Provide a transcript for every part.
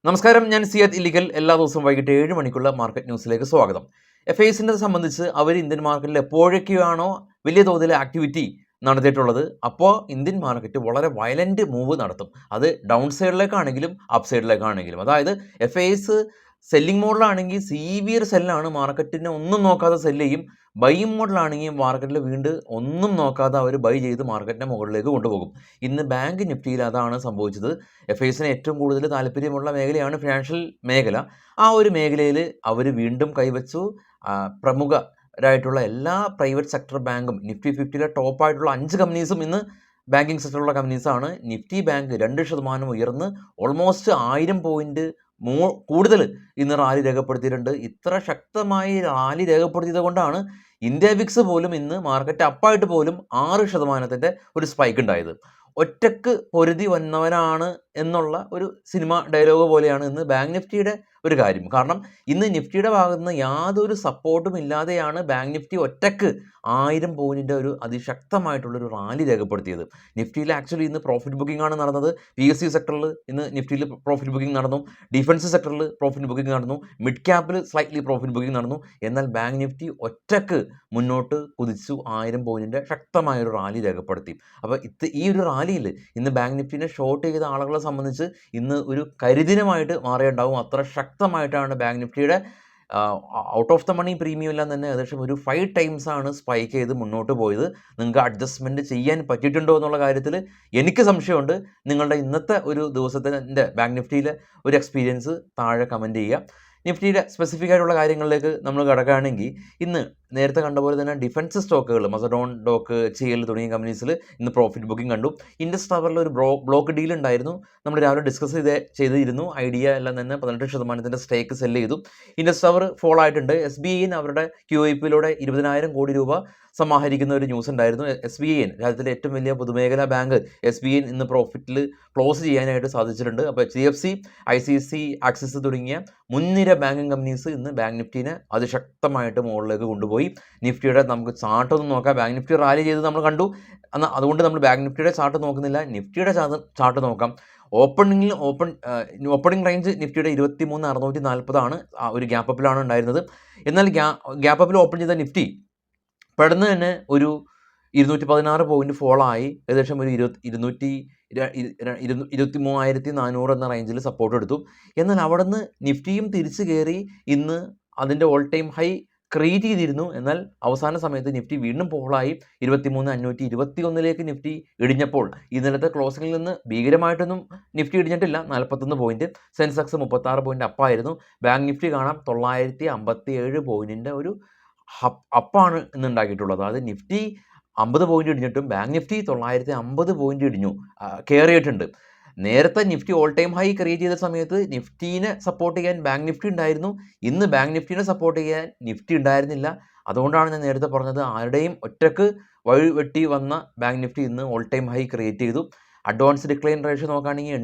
നമസ്കാരം, ഞാൻ സിയാദ് ഇല്ലിക്കൽ. എല്ലാ ദിവസവും വൈകിട്ട് 7 മണിക്കുള്ള മാർക്കറ്റ് ന്യൂസിലേക്ക് സ്വാഗതം. എഫ്.ഐസിനെ സംബന്ധിച്ച് അവർ ഇന്ത്യൻ മാർക്കറ്റിൽ എപ്പോഴൊക്കെയാണോ വലിയ തോതിൽ ആക്ടിവിറ്റി നടത്തിയിട്ടുള്ളത്, അപ്പോൾ ഇന്ത്യൻ മാർക്കറ്റ് വളരെ വയലൻറ്റ് മൂവ് നടത്തും. അത് ഡൗൺ സൈഡിലേക്കാണെങ്കിലും അപ്പ് സൈഡിലേക്കാണെങ്കിലും. അതായത് എഫ്.ഐസ് സെല്ലിംഗ് മോഡലാണെങ്കിൽ സീവിയർ സെല്ലാണ്, മാർക്കറ്റിനെ ഒന്നും നോക്കാതെ സെല്ല് ചെയ്യും. ബൈയിങ് മോഡലാണെങ്കിൽ മാർക്കറ്റിൽ വീണ്ടും ഒന്നും നോക്കാതെ അവർ ബൈ ചെയ്ത് മാർക്കറ്റിനെ മുകളിലേക്ക് കൊണ്ടുപോകും. ഇന്ന് ബാങ്ക് നിഫ്റ്റിയിൽ അതാണ് സംഭവിച്ചത്. എഫ്.ഐസിന് ഏറ്റവും കൂടുതൽ താല്പര്യമുള്ള മേഖലയാണ് ഫിനാൻഷ്യൽ മേഖല. ആ ഒരു മേഖലയിൽ അവർ വീണ്ടും കൈവച്ചു. പ്രമുഖരായിട്ടുള്ള എല്ലാ പ്രൈവറ്റ് സെക്ടർ ബാങ്കും നിഫ്റ്റി 50-ലെ ടോപ്പായിട്ടുള്ള 5 കമ്പനീസും ഇന്ന് ബാങ്കിങ് സെക്ടറിലുള്ള കമ്പനീസാണ്. നിഫ്റ്റി ബാങ്ക് 2% ഉയർന്ന് ഓൾമോസ്റ്റ് 1000 പോയിൻറ്റ് കൂടുതൽ ഇന്ന് റാലി രേഖപ്പെടുത്തിയിട്ടുണ്ട്. ഇത്ര ശക്തമായി റാലി രേഖപ്പെടുത്തിയത് കൊണ്ടാണ് ഇന്ത്യ വിക്സ് പോലും ഇന്ന് മാർക്കറ്റ് അപ്പായിട്ട് പോലും 6% ഒരു സ്പൈക്ക് ഉണ്ടായത്. ഒറ്റക്ക് പൊരുതി വന്നവനാണ് എന്നുള്ള ഒരു സിനിമ ഡയലോഗ് പോലെയാണ് ഇന്ന് ബാങ്ക് നിഫ്റ്റിയുടെ ഒരു കാര്യം. കാരണം ഇന്ന് നിഫ്റ്റിയുടെ ഭാഗത്ത് നിന്ന് യാതൊരു സപ്പോർട്ടും ഇല്ലാതെയാണ് ബാങ്ക് നിഫ്റ്റി ഒറ്റക്ക് 1000 പോയിൻറ്റിൻ്റെ ഒരു അതിശക്തമായിട്ടുള്ളൊരു റാലി രേഖപ്പെടുത്തിയത്. നിഫ്റ്റിയിൽ ആക്ച്വലി ഇന്ന് പ്രോഫിറ്റ് ബുക്കിംഗ് ആണ് നടന്നത്. PSU സെക്ടറിൽ ഇന്ന് നിഫ്റ്റിയിൽ പ്രോഫിറ്റ് ബുക്കിംഗ് നടന്നു. ഡിഫൻസ് സെക്ടറിൽ പ്രോഫിറ്റ് ബുക്കിംഗ് നടന്നു. മിഡ് ക്യാപ്പിൽ സ്ലൈറ്റ്ലി പ്രോഫിറ്റ് ബുക്കിംഗ് നടന്നു. എന്നാൽ ബാങ്ക് നിഫ്റ്റി ഒറ്റക്ക് മുന്നോട്ട് കുതിച്ചു 1000 പോയിൻറ്റിൻ്റെ ശക്തമായൊരു റാലി രേഖപ്പെടുത്തി. അപ്പോൾ ഈ ഒരു റാലിയിൽ ഇന്ന് ബാങ്ക് നിഫ്റ്റിനെ ഷോർട്ട് ചെയ്ത ആളുകളെ സംബന്ധിച്ച് ഇന്ന് ഒരു കരിദിനമായിട്ട് മാറിയുണ്ടാവും. അത്ര ശക്തമായിട്ടാണ് ബാങ്ക് നിഫ്റ്റിയുടെ out of the money premium എല്ലാം തന്നെ ഏകദേശം ഒരു 5 ടൈംസാണ് സ്പൈക്ക് ചെയ്ത് മുന്നോട്ട് പോയത്. നിങ്ങൾക്ക് അഡ്ജസ്റ്റ്മെൻറ്റ് ചെയ്യാൻ പറ്റിയിട്ടുണ്ടോ എന്നുള്ള കാര്യത്തിൽ എനിക്ക് സംശയമുണ്ട്. നിങ്ങളുടെ ഇന്നത്തെ ഒരു ദിവസത്തിൻ്റെ ബാങ്ക് നിഫ്റ്റിയിലെ ഒരു എക്സ്പീരിയൻസ് താഴെ കമൻറ്റ് ചെയ്യുക. നിഫ്റ്റിയുടെ സ്പെസിഫിക് ആയിട്ടുള്ള കാര്യങ്ങളിലേക്ക് നമ്മൾ കിടക്കുകയാണെങ്കിൽ ഇന്ന് നേരത്തെ കണ്ട പോലെ തന്നെ ഡിഫൻസ് സ്റ്റോക്കുകൾ മസഡോൺ, ഡോക്ക്, CL തുടങ്ങിയ കമ്പനീസിൽ ഇന്ന് പ്രോഫിറ്റ് ബുക്കിംഗ് കണ്ടു. ഇൻഡസ് ടവറിൽ ഒരു ബ്ലോക്ക് ഡീൽ ഉണ്ടായിരുന്നു. നമ്മൾ രാവിലെ ഡിസ്കസ് ചെയ്തിരുന്നു. ഐഡിയ എല്ലാം തന്നെ 18% സ്റ്റേക്ക് സെല്ല് ചെയ്തു. ഇൻഡസ് ടവർ ഫോൾ ആയിട്ടുണ്ട്. SBI അവരുടെ QIP-യിലൂടെ 20,000 കോടി രൂപ സമാഹരിക്കുന്ന ഒരു ന്യൂസ് ഉണ്ടായിരുന്നു. SBI രാജ്യത്തിലെ ഏറ്റവും വലിയ പൊതുമേഖലാ ബാങ്ക് SBI ഇന്ന് പ്രോഫിറ്റിൽ ക്ലോസ് ചെയ്യാനായിട്ട് സാധിച്ചിട്ടുണ്ട്. അപ്പോൾ HDFC, ICIC, ആക്സിസ് തുടങ്ങിയ മുൻനിര ബാങ്കിങ് കമ്പനീസ് ഇന്ന് ബാങ്ക് നിഫ്റ്റിനെ അതിശക്തമായിട്ട് മുകളിലേക്ക് കൊണ്ടുപോയി. നിഫ്റ്റിയുടെ നമുക്ക് ചാർട്ട് ഒന്ന് നോക്കാം. ബാങ്ക് നിഫ്റ്റി റാലി ചെയ്ത് നമ്മൾ കണ്ടു. എന്നാൽ അതുകൊണ്ട് നമ്മൾ ബാങ്ക് നിഫ്റ്റിയുടെ ചാർട്ട് നോക്കുന്നില്ല, നിഫ്റ്റിയുടെ ചാർട്ട് നോക്കാം. ഓപ്പണിംഗ് റേഞ്ച് നിഫ്റ്റിയുടെ 23,640 ആണ്. ഒരു ഗ്യാപ്പ് അപ്പിലാണ് ഉണ്ടായിരുന്നത്. എന്നാൽ ഗ്യാപ്പ് അപ്പിൽ ഓപ്പൺ ചെയ്ത നിഫ്റ്റി പെട്ടെന്ന് തന്നെ ഒരു 216 പോയിൻറ്റ് ഫോളായി ഏകദേശം ഒരു 23,400 എന്ന റേഞ്ചിൽ സപ്പോർട്ട് എടുത്തു. എന്നാൽ അവിടെ നിന്ന് നിഫ്റ്റിയും തിരിച്ചു കയറി ഇന്ന് അതിൻ്റെ ഓൾ ടൈം ഹൈ ക്രിയേറ്റ് ചെയ്തിരുന്നു. എന്നാൽ അവസാന സമയത്ത് നിഫ്റ്റി വീണ്ടും പോളായി 23,521 നിഫ്റ്റി ഇടിഞ്ഞപ്പോൾ ഇന്നലത്തെ ക്ലോസിങ്ങിൽ നിന്ന് ഭീകരമായിട്ടൊന്നും നിഫ്റ്റി ഇടിഞ്ഞിട്ടില്ല. 41 പോയിൻറ്റ്. സെൻസെക്സ് 36 പോയിൻറ്റ് അപ്പായിരുന്നു. ബാങ്ക് നിഫ്റ്റി കാണാം 957 പോയിൻറ്റിൻ്റെ ഒരു അപ്പാണ് ഇന്ന് ഉണ്ടാക്കിയിട്ടുള്ളത്. അതായത് നിഫ്റ്റി 50 പോയിൻറ്റ് ഇടിഞ്ഞിട്ടും ബാങ്ക് നിഫ്റ്റി 950 പോയിൻറ്റ് ഇടിഞ്ഞു കയറിയിട്ടുണ്ട്. നേരത്തെ Nifty all time high create ചെയ്ത സമയത്ത് നിഫ്റ്റീനെ സപ്പോർട്ട് ചെയ്യാൻ ബാങ്ക് നിഫ്റ്റി ഉണ്ടായിരുന്നു. ഇന്ന് ബാങ്ക് നിഫ്റ്റീനെ സപ്പോർട്ട് ചെയ്യാൻ നിഫ്റ്റി ഉണ്ടായിരുന്നില്ല. അതുകൊണ്ടാണ് ഞാൻ നേരത്തെ പറഞ്ഞത്, ആരുടെയും ഒറ്റക്ക് വഴി വെട്ടി വന്ന ബാങ്ക് നിഫ്റ്റി ഇന്ന് ഓൾ ടൈം ഹൈ ക്രിയേറ്റ് ചെയ്തു. അഡ്വാൻസ് ഡിക്ലൈൻ റേഷ്യോ നോക്കുകയാണെങ്കിൽ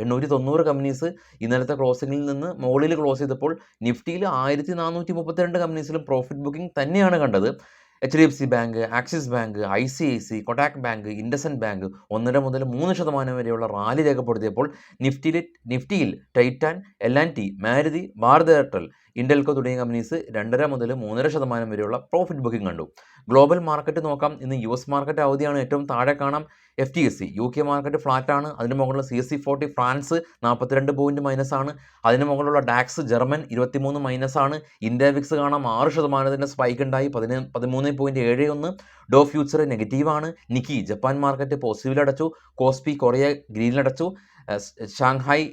890 കമ്പനീസ് ഇന്നലത്തെ ക്ലോസിങ്ങിൽ നിന്ന് മുകളിൽ ക്ലോസ് ചെയ്തപ്പോൾ നിഫ്റ്റിയിൽ 1432 കമ്പനീസിലും പ്രോഫിറ്റ് ബുക്കിംഗ് തന്നെയാണ് കണ്ടത്. HDFC bank, Axis bank, ICIC, Kotak bank, IndusInd bank 1.5 മുതൽ 3% വരെയുള്ള റാലി രേഖപ്പെടുത്തിയപ്പോൾ നിഫ്റ്റിയിൽ ടൈറ്റാൻ, L&T, മാരുതി, ഭാരത് എയർടെൽ, ഇൻഡൽകോ തുടങ്ങിയ കമ്പനീസ് 2.5 മുതൽ 3.5% വരെയുള്ള പ്രോഫിറ്റ് ബുക്കിംഗ് കണ്ടു. ഗ്ലോബൽ മാർക്കറ്റ് നോക്കാം. ഇന്ന് US മാർക്കറ്റ് അവധിയാണ്. ഏറ്റവും താഴെ കാണാം FTSE. UK market ഫ്ലാറ്റാണ്. അതിന് മുകളിലുള്ള CAC 40 ഫ്രാൻസ് 42 പോയിൻറ്റ് മൈനസാണ്. അതിന് മുകളിലുള്ള ഡാക്സ് ജർമ്മൻ 23 മൈനസാണ്. ഇന്ത്യ വിക്സ് കാണാം 6% സ്പൈക്ക് ഉണ്ടായി 13.71. ഡോ ഫ്യൂച്ചർ നെഗറ്റീവാണ്. നിക്കി ജപ്പാൻ മാർക്കറ്റ് പോസിറ്റീവിൽ അടച്ചു. കോസ്പി കൊറിയ ഗ്രീനിൽ അടച്ചു. ഷാങ്ഹായ്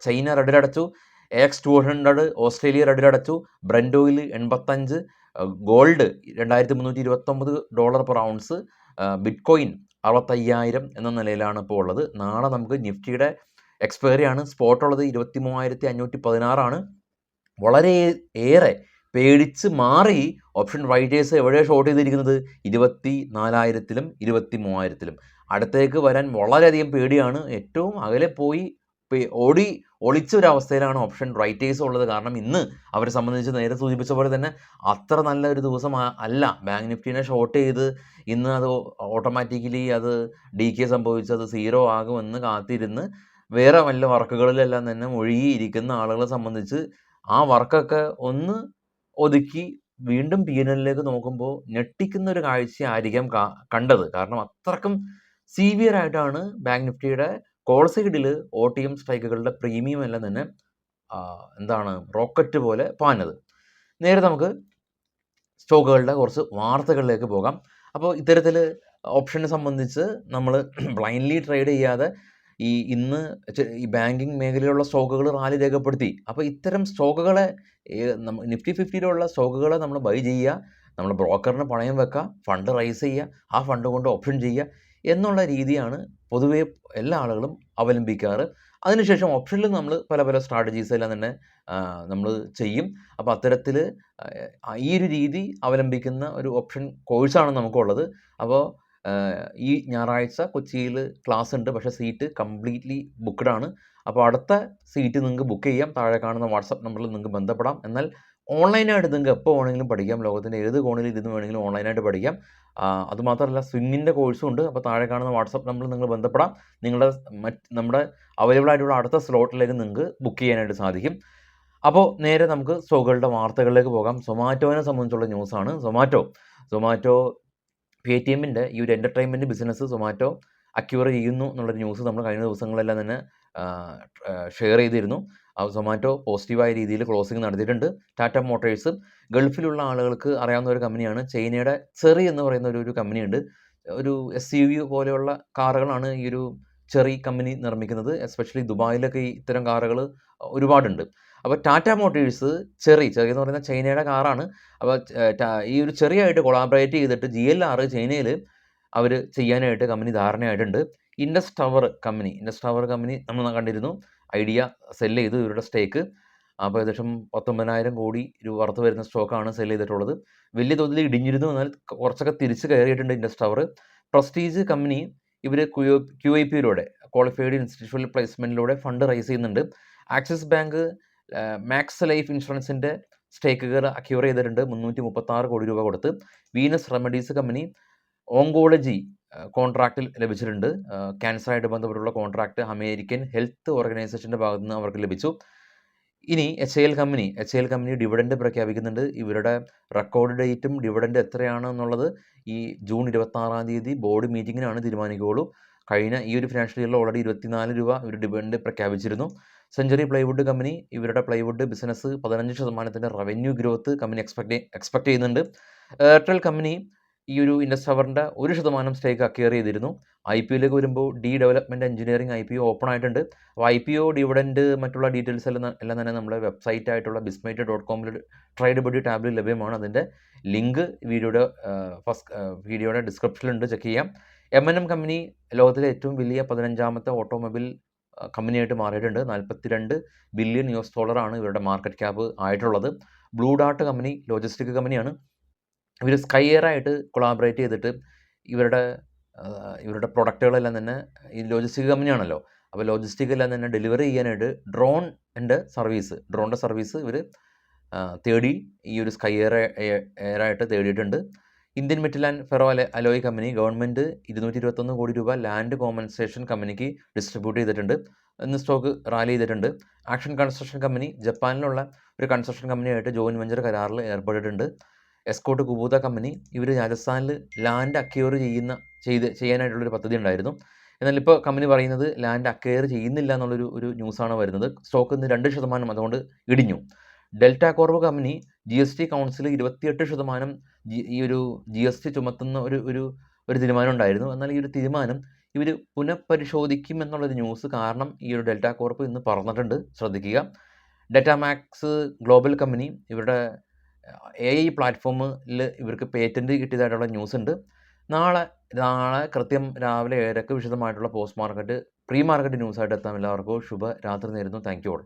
ചൈന റെഡിൽ അടച്ചു. AX 200 ഓസ്ട്രേലിയ റെഡിൽ അടച്ചു. Brent oil 85. Gold $2,329 per ounce. Bitcoin 65,000 എന്ന നിലയിലാണ് ഇപ്പോൾ ഉള്ളത്. നാളെ നമുക്ക് നിഫ്റ്റിയുടെ എക്സ്പയറി ആണ്. സ്പോട്ട് ഉള്ളത് 23,516 ആണ്. വളരെ ഏറെ പേടിച്ച് മാറി ഓപ്ഷൻ റൈറ്റേഴ്സ് എവിടെ ഷോർട്ട് ചെയ്തിരിക്കുന്നത് 24,000-ലും 23,000-ലും. അടുത്തേക്ക് വരാൻ വളരെയധികം പേടിയാണ്. ഏറ്റവും അകലെ പോയി ഒളിച്ച ഒരവസ്ഥയിലാണ് ഓപ്ഷൻ റൈറ്റേഴ്സ് ഉള്ളത്. കാരണം ഇന്ന് അവരെ സംബന്ധിച്ച് നേരെ സൂചിപ്പിച്ച പോലെ തന്നെ അത്ര നല്ല ഒരു ദിവസം അല്ല. ബാങ്ക് നിഫ്റ്റിനെ ഷോർട്ട് ചെയ്ത് ഇന്ന് അത് ഓട്ടോമാറ്റിക്കലി അത് DK സംഭവിച്ച് അത് 0 ആകുമെന്ന് കാത്തിരുന്ന് വേറെ വല്ല വർക്കുകളിലെല്ലാം തന്നെ മുഴുകിയിരിക്കുന്ന ആളുകളെ സംബന്ധിച്ച് ആ വർക്കൊക്കെ ഒന്ന് ഒതുക്കി വീണ്ടും P&Lലേക്ക് നോക്കുമ്പോൾ ഞെട്ടിക്കുന്ന ഒരു കാഴ്ചയായിരിക്കാം കണ്ടത്. കാരണം അത്രക്കും സീവിയർ ആയിട്ടാണ് ബാങ്ക് നിഫ്റ്റിയുടെ കോൾ സൈഡിൽ OTM സ്ട്രൈക്കുകളുടെ പ്രീമിയം എല്ലാം തന്നെ എന്താണ് റോക്കറ്റ് പോലെ പാഞ്ഞത്. നേരെ നമുക്ക് സ്റ്റോക്കുകളുടെ കുറച്ച് വാർത്തകളിലേക്ക് പോകാം. അപ്പോൾ ഇത്തരത്തിൽ ഓപ്ഷനെ സംബന്ധിച്ച് നമ്മൾ ബ്ലൈൻഡ്ലി ട്രേഡ് ചെയ്യാതെ ഇന്ന് ഈ ബാങ്കിങ് മേഖലയിലുള്ള സ്റ്റോക്കുകൾ റാലി രേഖപ്പെടുത്തി. അപ്പോൾ ഇത്തരം സ്റ്റോക്കുകളെ നിഫ്റ്റി 50-യിലുള്ള സ്റ്റോക്കുകളെ നമ്മൾ ബൈ ചെയ്യുക, നമ്മൾ ബ്രോക്കറിന് പണയം വെക്കുക, ഫണ്ട് റൈസ് ചെയ്യുക, ആ ഫണ്ട് കൊണ്ട് ഓപ്ഷൻ ചെയ്യുക എന്നുള്ള രീതിയാണ് പൊതുവേ എല്ലാ ആളുകളും അവലംബിക്കാറ്. അതിനുശേഷം ഓപ്ഷനിൽ നമ്മൾ പല പല സ്ട്രാറ്റജീസ് എല്ലാം തന്നെ നമ്മൾ ചെയ്യും. അപ്പോൾ അത്തരത്തിൽ ഈ ഒരു രീതി അവലംബിക്കുന്ന ഒരു ഓപ്ഷൻ കോഴ്സാണ് നമുക്കുള്ളത്. അപ്പോൾ ഈ ഞായറാഴ്ച കൊച്ചിയിൽ ക്ലാസ് ഉണ്ട്, പക്ഷേ സീറ്റ് കംപ്ലീറ്റ്ലി ബുക്ക്ഡ് ആണ്. അപ്പോൾ അടുത്ത സീറ്റ് നിങ്ങൾക്ക് ബുക്ക് ചെയ്യാം. താഴെ കാണുന്ന വാട്സപ്പ് നമ്പറിൽ നിങ്ങൾക്ക് ബന്ധപ്പെടാം. എന്നാൽ ഓൺലൈനായിട്ട് നിങ്ങൾക്ക് എപ്പോൾ വേണമെങ്കിലും പഠിക്കാം. ലോകത്തിൻ്റെ ഏത് കോണിൽ ഇരുന്ന് വേണമെങ്കിലും ഓൺലൈനായിട്ട് പഠിക്കാം. അതുമാത്രമല്ല സ്വിങ്ങിൻ്റെ കോഴ്സും ഉണ്ട്. അപ്പോൾ താഴെ കാണുന്ന വാട്സപ്പ് നമ്പറിൽ നിങ്ങൾ ബന്ധപ്പെടാം. നിങ്ങളുടെ നമ്മുടെ അവൈലബിൾ ആയിട്ടുള്ള അടുത്ത സ്ലോട്ടിലേക്ക് നിങ്ങൾക്ക് ബുക്ക് ചെയ്യാനായിട്ട് സാധിക്കും. അപ്പോൾ നേരെ നമുക്ക് സ്റ്റോക്കുകളുടെ വാർത്തകളിലേക്ക് പോകാം. സൊമാറ്റോനെ സംബന്ധിച്ചുള്ള ന്യൂസാണ്. സൊമാറ്റോ പേടിഎമ്മിൻ്റെ ഈ ഒരു എൻ്റർടൈൻമെൻറ്റ് ബിസിനസ് സൊമാറ്റോ അക്യൂർ ചെയ്യുന്നു എന്നുള്ളൊരു ന്യൂസ് നമ്മൾ കഴിഞ്ഞ ദിവസങ്ങളെല്ലാം തന്നെ ഷെയർ ചെയ്തിരുന്നു. സൊമാറ്റോ പോസിറ്റീവായ രീതിയിൽ ക്ലോസിംഗ് നടത്തിയിട്ടുണ്ട്. ടാറ്റ മോട്ടോഴ്സ് ഗൾഫിലുള്ള ആളുകൾക്ക് അറിയാവുന്ന ഒരു കമ്പനിയാണ്. ചൈനയുടെ ചെറി എന്ന് പറയുന്ന ഒരു കമ്പനിയുണ്ട്. ഒരു SUV പോലെയുള്ള കാറുകളാണ് ഈ ഒരു ചെറി കമ്പനി നിർമ്മിക്കുന്നത്. എസ്പെഷ്യലി ദുബായിലൊക്കെ ഇത്തരം കാറുകൾ ഒരുപാടുണ്ട്. അപ്പോൾ ടാറ്റ മോട്ടോഴ്സ് ചെറി എന്ന് പറയുന്ന ചൈനയുടെ കാറാണ്. അപ്പോൾ ഈ ഒരു ചെറിയായിട്ട് കൊളാബറേറ്റ് ചെയ്തിട്ട് GLR ചൈനയിൽ അവർ ചെയ്യാനായിട്ട് കമ്പനി ധാരണയായിട്ടുണ്ട്. ഇൻഡസ് ടവർ കമ്പനി നമ്മൾ കണ്ടിരുന്നു. ഐഡിയ സെല്ല് ചെയ്തു ഇവരുടെ സ്റ്റേക്ക്. അപ്പോൾ ഏകദേശം 19,000 കോടി രൂപ വർത്ത് വരുന്ന സ്റ്റോക്കാണ് സെല് ചെയ്തിട്ടുള്ളത്. വലിയ തോതിൽ ഇടിഞ്ഞിരുന്നു, എന്നാൽ കുറച്ചൊക്കെ തിരിച്ച് കയറിയിട്ടുണ്ട് ഇൻഡസ് ടവർ. പ്രസ്റ്റീജ് കമ്പനി ഇവർ QIP-യിലൂടെ ക്വാളിഫൈഡ് ഇൻസ്റ്റിറ്റ്യൂഷണൽ പ്ലേസ്മെൻറ്റിലൂടെ ഫണ്ട് റൈസ് ചെയ്യുന്നുണ്ട്. ആക്സിസ് ബാങ്ക് മാക്സ് ലൈഫ് ഇൻഷുറൻസിൻ്റെ സ്റ്റേക്കുകൾ അക്യൂർ ചെയ്തിട്ടുണ്ട് 336 കോടി രൂപ കൊടുത്ത്. വീനസ് റെമഡീസ് കമ്പനി ഓങ്കോളജി കോൺട്രാക്റ്റിൽ ലഭിച്ചിട്ടുണ്ട്. ക്യാൻസറായിട്ട് ബന്ധപ്പെട്ടുള്ള കോൺട്രാക്റ്റ് അമേരിക്കൻ ഹെൽത്ത് ഓർഗനൈസേഷൻ്റെ ഭാഗത്തു നിന്ന് അവർക്ക് ലഭിച്ചു. ഇനി HAL കമ്പനി ഡിവിഡൻഡ് പ്രഖ്യാപിക്കുന്നുണ്ട്. ഇവരുടെ റെക്കോർഡ് ഡേറ്റും ഡിവിഡൻഡ് എത്രയാണ് എന്നുള്ളത് ഈ ജൂൺ 26-ാം തീയതി ബോർഡ് മീറ്റിങ്ങിനാണ് തീരുമാനിക്കുകയുള്ളൂ. കഴിഞ്ഞ ഈ ഒരു ഫിനാൻഷ്യൽ ഇയറിൽ ഓൾറെഡി 24 രൂപ ഇവർ ഡിവിഡൻഡ് പ്രഖ്യാപിച്ചിരുന്നു. സെഞ്ചുറി പ്ലൈവുഡ് കമ്പനി ഇവരുടെ plywood business 15% revenue growth company expect ചെയ്യുന്നുണ്ട്. എയർടെൽ കമ്പനി ഈ ഒരു ഇൻഡസ് ടവറിൻ്റെ 1% സ്റ്റേക്ക് അക്വയർ ചെയ്തിരുന്നു. IPOയിലേക്ക് വരുമ്പോൾ ഡെവലപ്മെൻറ്റ് എഞ്ചിനീയറിംഗ് IPO ഓപ്പൺ ആയിട്ടുണ്ട്. അപ്പോൾ IPO ഡിവിഡൻഡ് മറ്റുള്ള ഡീറ്റെയിൽസ് എല്ലാം തന്നെ നമ്മുടെ വെബ്സൈറ്റ് ആയിട്ടുള്ള bismate.com ട്രേഡ് ബഡി ടാബിൽ ലഭ്യമാണ്. അതിൻ്റെ ലിങ്ക് വീഡിയോയുടെ ഡിസ്ക്രിപ്ഷനിലുണ്ട്, ചെക്ക് ചെയ്യാം. M&M കമ്പനി ലോകത്തിലെ ഏറ്റവും വലിയ 15ാമത്തെ ഓട്ടോമൊബൈൽ കമ്പനിയായിട്ട് മാറിയിട്ടുണ്ട്. $42 ബില്യൺ ഇവരുടെ മാർക്കറ്റ് ക്യാപ്പ് ആയിട്ടുള്ളത്. ബ്ലൂ ഡാർട്ട് കമ്പനി ലോജിസ്റ്റിക് കമ്പനിയാണ്. ഇവർ സ്കൈ എയർ ആയിട്ട് കൊളാബറേറ്റ് ചെയ്തിട്ട് ഇവരുടെ പ്രൊഡക്റ്റുകളെല്ലാം തന്നെ ഈ ലോജിസ്റ്റിക് കമ്പനിയാണല്ലോ. അപ്പോൾ ലോജിസ്റ്റിക് എല്ലാം തന്നെ ഡെലിവറി ചെയ്യാനായിട്ട് ഡ്രോണിൻ്റെ സർവീസ് ഇവർ തേടി ഈ ഒരു സ്കൈ എയർ ആയിട്ട് തേടിയിട്ടുണ്ട്. Indian metal and ferro alloy company government 221 കോടി രൂപ ലാൻഡ് കോമ്പൻസേഷൻ കമ്പനിക്ക് ഡിസ്ട്രിബ്യൂട്ട് ചെയ്തിട്ടുണ്ട്. ഇന്ന് സ്റ്റോക്ക് റാലി ചെയ്തിട്ടുണ്ട്. ആക്ഷൻ കൺസ്ട്രക്ഷൻ കമ്പനി ജപ്പാനിലുള്ള ഒരു കൺസ്ട്രക്ഷൻ കമ്പനിയായിട്ട് ജോയിൻറ്റ് വെഞ്ചർ കരാറിൽ ഏർപ്പെട്ടിട്ടുണ്ട്. എസ്കോട്ട് കുബൂത കമ്പനി ഇവർ രാജസ്ഥാനിൽ ലാൻഡ് അക്വയർ ചെയ്യാനായിട്ടുള്ളൊരു പദ്ധതി ഉണ്ടായിരുന്നു. എന്നാൽ ഇപ്പോൾ കമ്പനി പറയുന്നത് ലാൻഡ് അക്വയർ ചെയ്യുന്നില്ല എന്നുള്ളൊരു ന്യൂസാണ് വരുന്നത്. സ്റ്റോക്ക് ഇന്ന് 2% അതുകൊണ്ട് ഇടിഞ്ഞു. Delta corp company GST council 28% ഈ ഒരു GST ചുമത്തുന്ന ഒരു തീരുമാനം ഉണ്ടായിരുന്നു. എന്നാൽ ഈ ഒരു തീരുമാനം ഇവർ പുനഃപരിശോധിക്കും എന്നുള്ളൊരു ന്യൂസ് കാരണം ഈ ഒരു ഡെൽറ്റ കോർപ്പ് ഇന്ന് പറഞ്ഞിട്ടുണ്ട്, ശ്രദ്ധിക്കുക. ഡാറ്റാമാക്സ് ഗ്ലോബൽ കമ്പനി ഇവരുടെ AI പ്ലാറ്റ്ഫോമിൽ ഇവർക്ക് പേറ്റൻറ്റ് കിട്ടിയതായിട്ടുള്ള ന്യൂസ് ഉണ്ട്. നാളെ കൃത്യം രാവിലെ 7:00 വിശദമായിട്ടുള്ള പ്രീ മാർക്കറ്റ് ന്യൂസായിട്ട് എത്താം. എല്ലാവർക്കും ശുഭരാത്രി നേരുന്നു. Thank you all.